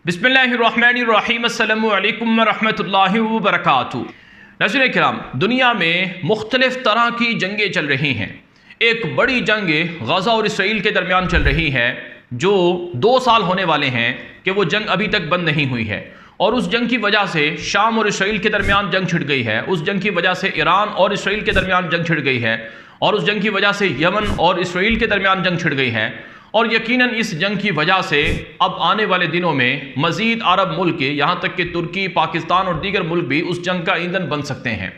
बिस्मिल्लाहिर्रहमानिर्रहीम अस्सलामु अलैकुम वरहमतुल्लाहि वबरकातुहू। नाज़रीन किराम, दुनिया में मुख्तलिफ़ तरह की जंगें चल रही हैं। एक बड़ी जंग गज़ा और इसराइल के दरमियान चल रही है जो 2 साल होने वाले हैं कि वो जंग अभी तक बंद नहीं हुई है, और उस जंग की वजह से शाम और इसराइल के दरमियान जंग छिड़ गई है। उस जंग की वजह से ईरान और इसराइल के दरमियान जंग छिड़ गई है, और उस जंग की वजह से यमन और इसराइल के दरमियान जंग छिड़ गई है। और यकीनन इस जंग की वजह से अब आने वाले दिनों में मज़ीद अरब मुल्क, यहाँ तक कि तुर्की, पाकिस्तान और दीगर मुल्क भी उस जंग का ईंधन बन सकते हैं।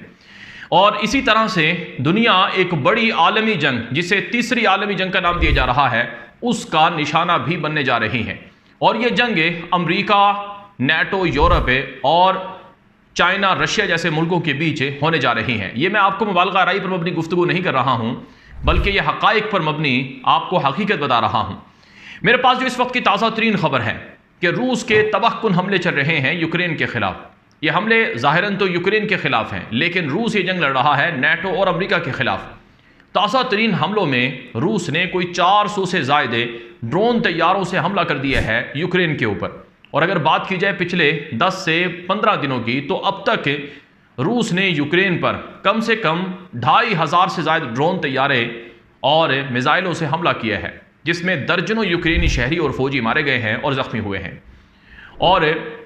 और इसी तरह से दुनिया एक बड़ी आलमी जंग, जिसे तीसरी आलमी जंग का नाम दिया जा रहा है, उसका निशाना भी बनने जा रही है। और ये जंग अमरीका, नेटो, यूरोप और चाइना, रशिया जैसे मुल्कों के बीच होने जा रही हैं। ये मैं आपको मुबालगा राई पर मबनी गुफ्तगू नहीं कर रहा हूँ, बल्कि यह हक़ाइक़ पर मबनी आपको हकीकत बता रहा हूँ। मेरे पास जो इस वक्त की ताज़ा तरीन खबर है कि रूस के तबाहकुन हमले चल रहे हैं यूक्रेन के ख़िलाफ़। ये हमले ज़ाहिरन तो यूक्रेन के ख़िलाफ़ हैं, लेकिन रूस ये जंग लड़ रहा है नेटो और अमरीका के ख़िलाफ़। ताज़ा तरीन हमलों में रूस ने कोई 400 से ज़ायदे ड्रोन तैयारों से हमला कर दिया है यूक्रेन के ऊपर। और अगर बात की जाए पिछले 10 से 15 दिनों की, तो अब तक रूस ने यूक्रेन पर कम से कम 2500 से ज़्यादा ड्रोन तैयारे और मिसाइलों से हमला किया है, जिसमें दर्जनों यूक्रेनी शहरी और फौजी मारे गए हैं और ज़ख्मी हुए हैं। और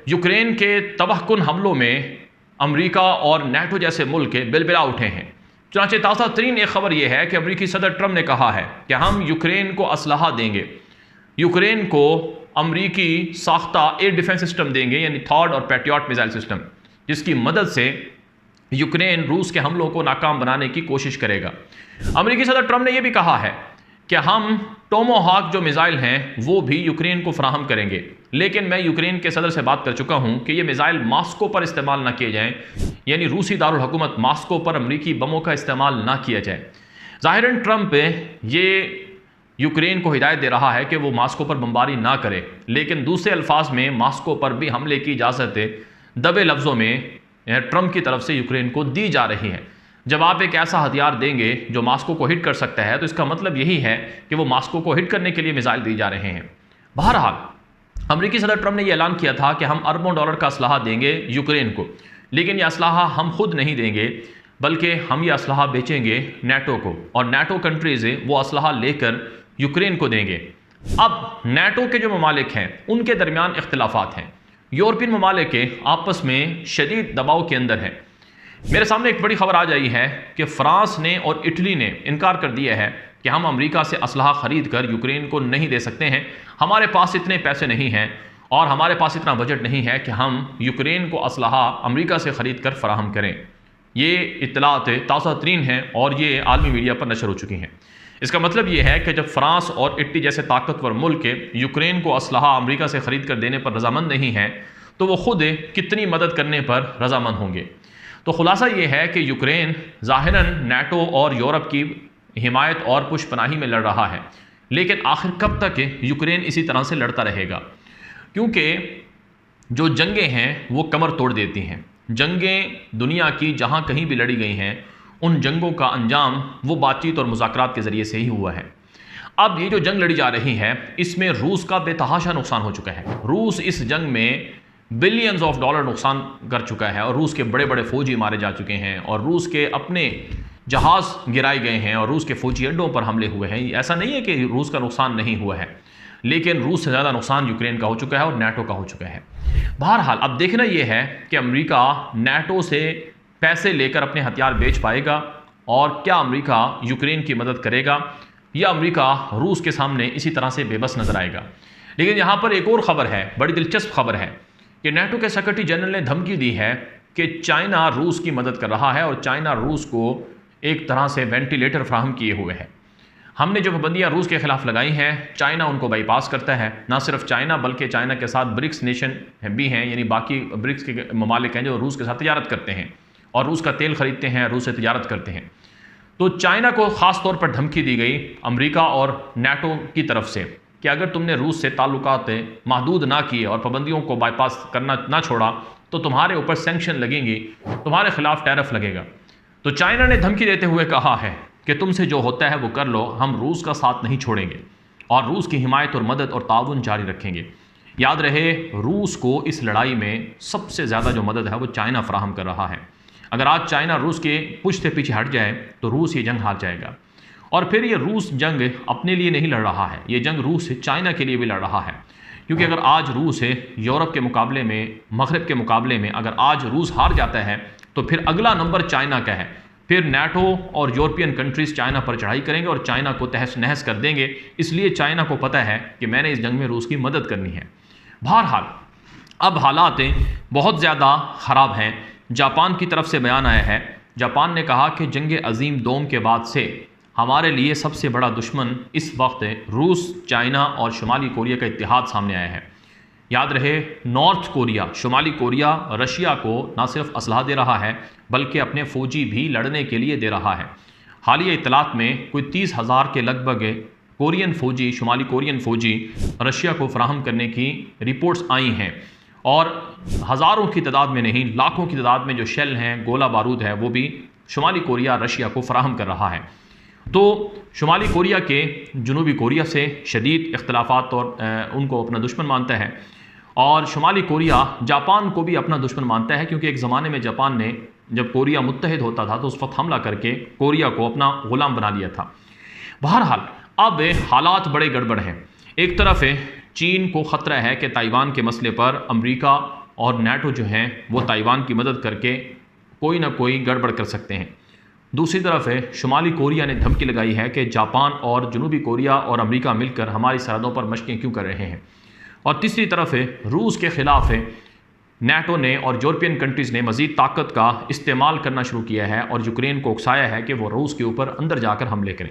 यूक्रेन के तबाहकुन हमलों में अमरीका और नेटो जैसे मुल्क बिलबिला उठे हैं। चुनांचे ताज़ा तरीन एक खबर यह है कि अमरीकी सदर ट्रंप ने कहा है कि हम यूक्रेन को असलहा देंगे, यूक्रेन को अमरीकी साख्ता एयर डिफेंस सिस्टम देंगे, यानी थॉड और पैट्रियट मिसाइल सिस्टम, जिसकी मदद से यूक्रेन रूस के हमलों को नाकाम बनाने की कोशिश करेगा। अमेरिकी सदर ट्रंप ने यह भी कहा है कि हम टोमोहॉक जो मिसाइल हैं वो भी यूक्रेन को फराहम करेंगे, लेकिन मैं यूक्रेन के सदर से बात कर चुका हूं कि ये मिसाइल मॉस्को पर इस्तेमाल ना किए जाएं, यानी रूसी दारुल हुकूमत मॉस्को पर अमरीकी बमों का इस्तेमाल ना किया जाए। ज़ाहिरन ट्रंप ये यूक्रेन को हिदायत दे रहा है कि वो मॉस्को पर बमबारी ना करे, लेकिन दूसरे अल्फाज में मॉस्को पर भी हमले की इजाज़त दबे लफ्ज़ों में ट्रंप की तरफ से यूक्रेन को दी जा रही है। जब आप एक ऐसा हथियार देंगे जो मॉस्को को हिट कर सकता है, तो इसका मतलब यही है कि वो मॉस्को को हिट करने के लिए मिसाइल दी जा रहे हैं। बहरहाल, अमेरिकी सदर ट्रंप ने यह ऐलान किया था कि हम अरबों डॉलर का असलहा देंगे यूक्रेन को, लेकिन यह असलहा हम खुद नहीं देंगे, बल्कि हम यह असलहा बेचेंगे नेटो को, और नेटो कंट्रीज़ वो असलहा लेकर यूक्रेन को देंगे। अब नेटो के जो ममालिक हैं उनके दरमियान इख्तिलाफात हैं। यूरोपियन ममालिक आपस में शदीद दबाव के अंदर हैं। मेरे सामने एक बड़ी खबर आ जाई है कि फ्रांस ने और इटली ने इनकार कर दिया है कि हम अमेरिका से असलहा ख़रीद कर यूक्रेन को नहीं दे सकते हैं, हमारे पास इतने पैसे नहीं हैं और हमारे पास इतना बजट नहीं है कि हम यूक्रेन को असलहा अमेरिका से ख़रीद कर फराहम करें। ये इत्तलात ताज़ा तरीन हैं और ये आलमी मीडिया पर नशर हो चुकी हैं। इसका मतलब ये है कि जब फ्रांस और इटली जैसे ताकतवर मुल्क यूक्रेन को असलहा अमेरिका से ख़रीद कर देने पर रजामंद नहीं हैं, तो वो खुद कितनी मदद करने पर रजामंद होंगे। तो खुलासा ये है कि यूक्रेन ज़ाहिरन नेटो और यूरोप की हिमायत और पुशपनाही में लड़ रहा है, लेकिन आखिर कब तक यूक्रेन इसी तरह से लड़ता रहेगा? क्योंकि जो जंगें हैं वो कमर तोड़ देती हैं। जंगें दुनिया की जहाँ कहीं भी लड़ी गई हैं, उन जंगों का अंजाम वो बातचीत और मुज़ाकरात के ज़रिए से ही हुआ है। अब ये जो जंग लड़ी जा रही है, इसमें रूस का बेतहाशा नुकसान हो चुका है। रूस इस जंग में बिलियंस ऑफ डॉलर नुकसान कर चुका है, और रूस के बड़े बड़े फौजी मारे जा चुके हैं, और रूस के अपने जहाज़ गिराए गए हैं, और रूस के फौजी अड्डों पर हमले हुए हैं। ऐसा नहीं है कि रूस का नुकसान नहीं हुआ है, लेकिन रूस से ज़्यादा नुकसान यूक्रेन का हो चुका है और नेटो का हो चुका है। बहरहाल, अब देखना यह है कि अमेरिका नेटो से पैसे लेकर अपने हथियार बेच पाएगा, और क्या अमेरिका यूक्रेन की मदद करेगा, या अमेरिका रूस के सामने इसी तरह से बेबस नजर आएगा। लेकिन यहाँ पर एक और ख़बर है, बड़ी दिलचस्प खबर है कि नेटो के सेक्रेटरी जनरल ने धमकी दी है कि चाइना रूस की मदद कर रहा है, और चाइना रूस को एक तरह से वेंटिलेटर फ्राहम किए हुए है। हमने जो पाबंदियाँ रूस के ख़िलाफ़ लगाई हैं, चाइना उनको बाईपास करता है। ना सिर्फ चाइना, बल्कि चाइना के साथ ब्रिक्स नेशन भी हैं, यानी बाकी ब्रिक्स के ममालिक हैं जो रूस के साथ तिजारत करते हैं और रूस का तेल खरीदते हैं, रूस से तिजारत करते हैं। तो चाइना को ख़ास तौर पर धमकी दी गई अमेरिका और नेटो की तरफ से कि अगर तुमने रूस से ताल्लुकात महदूद ना किए और पाबंदियों को बाईपास करना ना छोड़ा, तो तुम्हारे ऊपर सैंक्शन लगेंगी, तुम्हारे खिलाफ टैरिफ लगेगा। तो चाइना ने धमकी देते हुए कहा है कि तुमसे जो होता है वो कर लो, हम रूस का साथ नहीं छोड़ेंगे और रूस की हिमायत और मदद और ताउन जारी रखेंगे। याद रहे, रूस को इस लड़ाई में सबसे ज़्यादा जो मदद है वो चाइना फराहम कर रहा है। अगर आज चाइना रूस के पुश से पीछे हट जाए तो रूस ये जंग हार जाएगा। और फिर ये रूस जंग अपने लिए नहीं लड़ रहा है, ये जंग रूस चाइना के लिए भी लड़ रहा है। क्योंकि अगर आज रूस यूरोप के मुकाबले में, मगरब के मुकाबले में अगर आज रूस हार जाता है तो फिर अगला नंबर चाइना का है। फिर नाटो और यूरोपियन कंट्रीज़ चाइना पर चढ़ाई करेंगे और चाइना को तहस नहस कर देंगे। इसलिए चाइना को पता है कि मैंने इस जंग में रूस की मदद करनी है। बहरहाल अब हालात बहुत ज़्यादा ख़राब हैं। जापान की तरफ से बयान आया है, जापान ने कहा कि जंग अजीम दोम के बाद से हमारे लिए सबसे बड़ा दुश्मन इस वक्त रूस, चाइना और शुमाली कोरिया का इत्तेहाद सामने आया है। याद रहे, नॉर्थ कोरिया, शुमाली कोरिया रशिया को न सिर्फ असलहा दे रहा है बल्कि अपने फ़ौजी भी लड़ने के लिए दे रहा है। हालिया इतलात में कोई 30,000 के लगभग कोरियन फ़ौजी, शुमाली कोरियन फ़ौजी रशिया को फराहम करने की रिपोर्ट्स आई हैं। और हज़ारों की तादाद में नहीं, लाखों की तादाद में जो शेल हैं, गोला बारूद है, वो भी शुमाली कोरिया रशिया को फराहम कर रहा है। तो शुमाली कोरिया के जनूबी कोरिया से शदीद इख्तलाफात और उनको अपना दुश्मन मानता है, और शुमाली कोरिया जापान को भी अपना दुश्मन मानता है। क्योंकि एक ज़माने में जापान ने जब कोरिया मुत्तहिद होता था तो उस वक्त हमला करके कोरिया को अपना ग़ुलाम बना लिया था। बहरहाल अब हालात बड़े गड़बड़ हैं। एक तरफ चीन को ख़तरा है कि ताइवान के मसले पर अमेरिका और नाटो जो हैं वो ताइवान की मदद करके कोई ना कोई गड़बड़ कर सकते हैं। दूसरी तरफ शुमाली कोरिया ने धमकी लगाई है कि जापान और जनूबी कोरिया और अमेरिका मिलकर हमारी सरहदों पर मशक़ें क्यों कर रहे हैं। और तीसरी तरफ रूस के ख़िलाफ़ नाटो ने और यूरोपियन कंट्रीज़ ने मज़ीद ताकत का इस्तेमाल करना शुरू किया है और यूक्रेन को उकसाया है कि वो रूस के ऊपर अंदर जाकर हमले करें।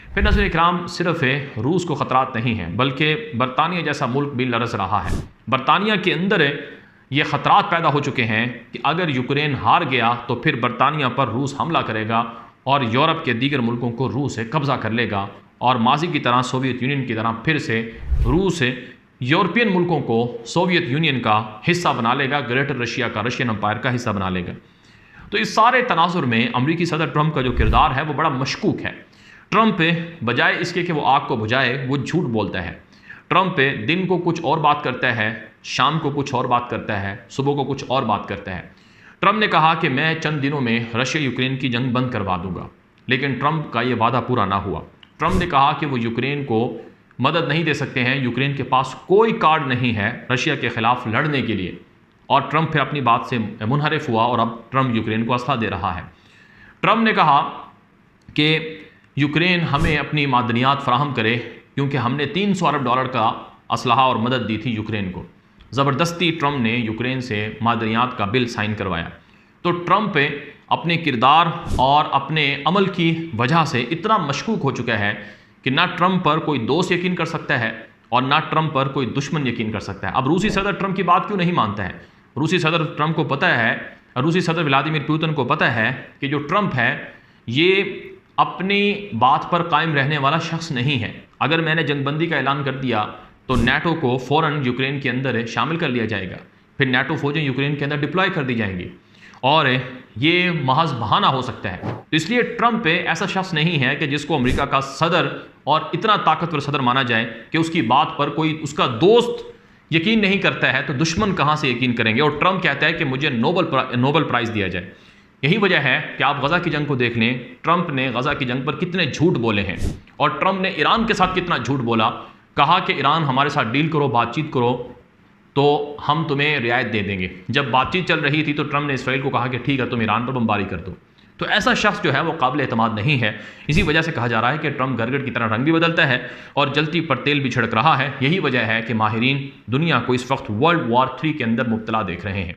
फिर नाज़रीन इकराम, सिर्फ रूस को ख़तरात नहीं हैं बल्कि बरतानिया जैसा मुल्क भी लरस रहा है। बरतानिया के अंदर ये ख़तरात पैदा हो चुके हैं कि अगर यूक्रेन हार गया तो फिर बरतानिया पर रूस हमला करेगा और यूरोप के दीगर मुल्कों को रूस कब्ज़ा कर लेगा, और माजी की तरह सोवियत यूनियन की तरह फिर से रूस यूरोपियन मुल्कों को सोवियत यूनियन का हिस्सा बना लेगा, ग्रेटर रशिया का, रशियन एम्पायर का हिस्सा बना लेगा। तो इस सारे तनाजुर में अमरीकी सदर ट्रंप का जो किरदार है वो बड़ा मशकूक है। ट्रंप बजाय इसके कि वो आग को बुझाए, वो झूठ बोलता है। ट्रंप दिन को कुछ और बात करता है, शाम को कुछ और बात करता है, सुबह को कुछ और बात करता है। ट्रंप ने कहा कि मैं चंद दिनों में रशिया यूक्रेन की जंग बंद करवा दूंगा, लेकिन ट्रंप का ये वादा पूरा ना हुआ। ट्रंप ने कहा कि वो यूक्रेन को मदद नहीं दे सकते हैं, यूक्रेन के पास कोई कार्ड नहीं है रशिया के ख़िलाफ़ लड़ने के लिए। और ट्रंप फिर अपनी बात से मुनहरिफ हुआ और अब ट्रंप यूक्रेन को असला दे रहा है। ट्रंप ने कहा कि यूक्रेन हमें अपनी मादनियात फ़राहम करे, क्योंकि हमने $300 अरब का असलहा और मदद दी थी यूक्रेन को। ज़बरदस्ती ट्रंप ने यूक्रेन से मादनियात का बिल साइन करवाया। तो ट्रंप अपने किरदार और अपने अमल की वजह से इतना मशकूक हो चुका है कि ना ट्रंप पर कोई दोस्त यकीन कर सकता है और ना ट्रंप पर कोई दुश्मन यकीन कर सकता है। अब रूसी सदर ट्रंप की बात क्यों नहीं मानता है? रूसी सदर ट्रंप को पता है, रूसी सदर व्लादिमीर पुतिन को पता है कि जो ट्रंप है ये अपनी बात पर कायम रहने वाला शख्स नहीं है। अगर मैंने जंगबंदी का ऐलान कर दिया तो नाटो को फ़ौरन यूक्रेन के अंदर शामिल कर लिया जाएगा, फिर नाटो फ़ौजें यूक्रेन के अंदर डिप्लॉय कर दी जाएंगी और ये महज बहाना हो सकता है। तो इसलिए ट्रंप ऐसा शख्स नहीं है कि जिसको अमेरिका का सदर और इतना ताकतवर सदर माना जाए कि उसकी बात पर कोई उसका दोस्त यकीन नहीं करता है तो दुश्मन कहाँ से यकीन करेंगे। और ट्रंप कहता है कि मुझे नोबल प्राइज़ दिया जाए। यही वजह है कि आप गज़ा की जंग को देख लें, ट्रंप ने गज़ा की जंग पर कितने झूठ बोले हैं और ट्रंप ने ईरान के साथ कितना झूठ बोला। कहा कि ईरान हमारे साथ डील करो, बातचीत करो तो हम तुम्हें रियायत दे देंगे। जब बातचीत चल रही थी तो ट्रंप ने इसराइल को कहा कि ठीक है तुम ईरान पर बमबारी कर दो। तो ऐसा शख्स जो है वो काबिल एतमाद नहीं है। इसी वजह से कहा जा रहा है कि ट्रंप गरगट की तरह रंग भी बदलता है और जलती पर तेल भी छिड़क रहा है। यही वजह है कि माहिरीन दुनिया को इस वक्त वर्ल्ड वॉर 3 के अंदर मुब्तला देख रहे हैं।